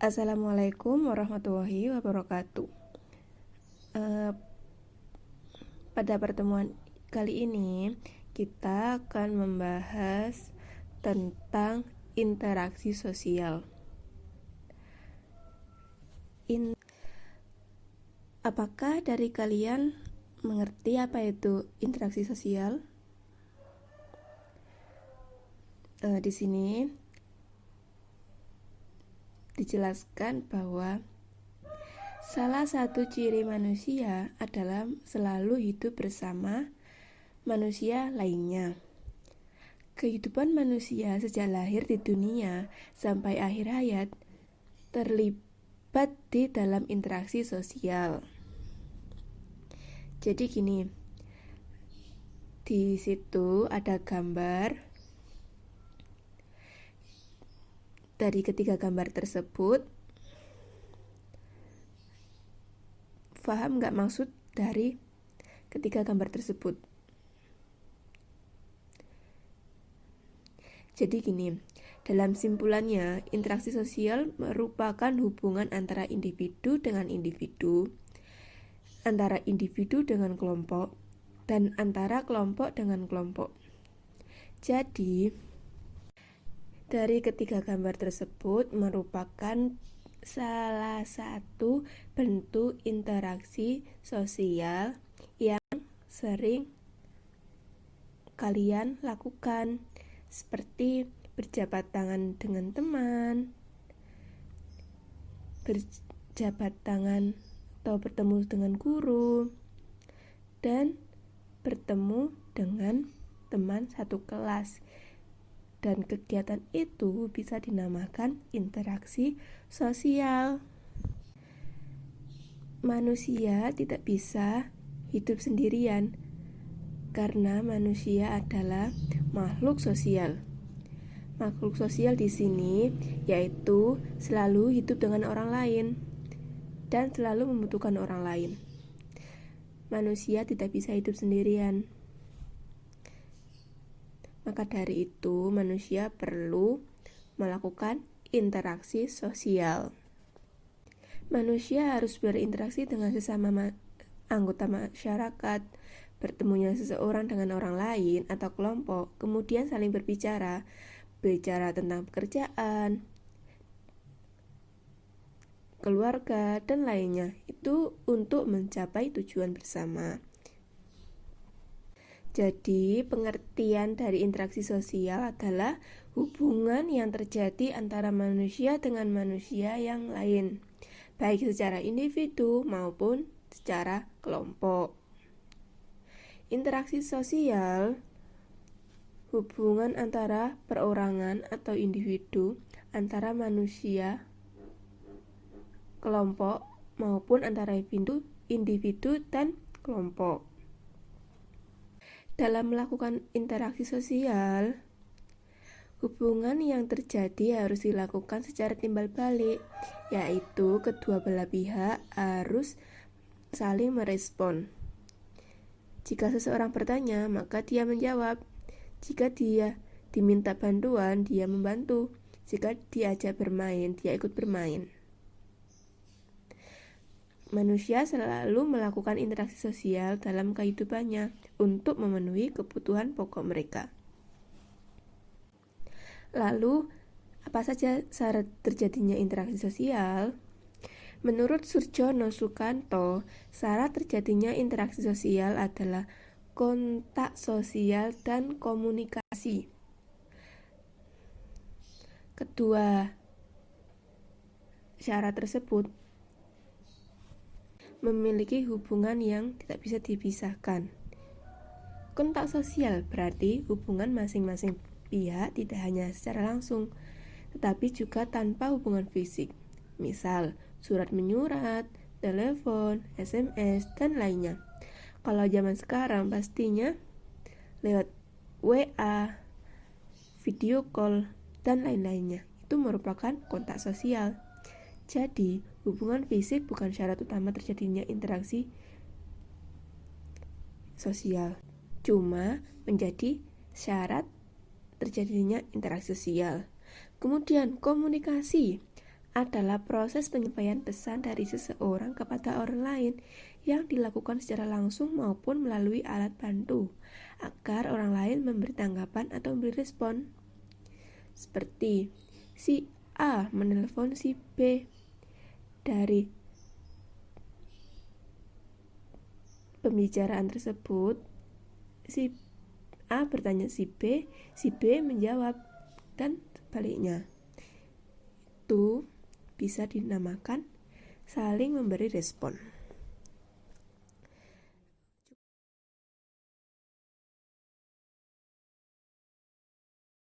Assalamualaikum warahmatullahi wabarakatuh. Pada pertemuan kali ini kita akan membahas tentang interaksi sosial. Apakah dari kalian mengerti apa itu interaksi sosial? Di sini dijelaskan bahwa salah satu ciri manusia adalah selalu hidup bersama manusia lainnya. Kehidupan manusia sejak lahir di dunia sampai akhir hayat terlibat di dalam interaksi sosial. Jadi gini, di situ ada gambar. Dari ketiga gambar tersebut, paham nggak maksud dari ketiga gambar tersebut? Jadi gini, dalam simpulannya, interaksi sosial merupakan hubungan antara individu dengan individu, antara individu dengan kelompok, dan antara kelompok dengan kelompok. Jadi, dari ketiga gambar tersebut merupakan salah satu bentuk interaksi sosial yang sering kalian lakukan, seperti berjabat tangan dengan teman, berjabat tangan atau bertemu dengan guru, dan bertemu dengan teman satu kelas. Dan kegiatan itu bisa dinamakan interaksi sosial. Manusia tidak bisa hidup sendirian karena manusia adalah makhluk sosial. Makhluk sosial di sini yaitu selalu hidup dengan orang lain dan selalu membutuhkan orang lain. Manusia tidak bisa hidup sendirian. Maka dari itu, manusia perlu melakukan interaksi sosial. Manusia harus berinteraksi dengan sesama anggota masyarakat, bertemunya seseorang dengan orang lain atau kelompok, kemudian saling berbicara tentang pekerjaan, keluarga, dan lainnya. Itu untuk mencapai tujuan bersama. Jadi, pengertian dari interaksi sosial adalah hubungan yang terjadi antara manusia dengan manusia yang lain, baik secara individu maupun secara kelompok. Interaksi sosial hubungan antara perorangan atau individu, antara manusia, kelompok, maupun antara individu dan kelompok. Dalam melakukan interaksi sosial, hubungan yang terjadi harus dilakukan secara timbal balik, yaitu kedua belah pihak harus saling merespon. Jika seseorang bertanya, maka dia menjawab. Jika dia diminta bantuan, dia membantu. Jika diajak bermain, dia ikut bermain. Manusia selalu melakukan interaksi sosial dalam kehidupannya untuk memenuhi kebutuhan pokok mereka. Lalu, apa saja syarat terjadinya interaksi sosial? Menurut Surjono Sukanto, syarat terjadinya interaksi sosial adalah kontak sosial dan komunikasi. Kedua syarat tersebut memiliki hubungan yang tidak bisa dipisahkan. Kontak sosial berarti hubungan masing-masing pihak tidak hanya secara langsung, tetapi juga tanpa hubungan fisik. Misal, surat menyurat, telepon, SMS, dan lainnya. Kalau zaman sekarang pastinya lewat WA, video call, dan lain-lainnya. Itu merupakan kontak sosial. Jadi, hubungan fisik bukan syarat utama terjadinya interaksi sosial, cuma menjadi syarat terjadinya interaksi sosial. Kemudian, komunikasi adalah proses penyampaian pesan dari seseorang kepada orang lain yang dilakukan secara langsung maupun melalui alat bantu agar orang lain memberi tanggapan atau memberi respon. Seperti si A menelpon si B. Dari pembicaraan tersebut, si A bertanya si B menjawab, dan sebaliknya. Itu bisa dinamakan saling memberi respon.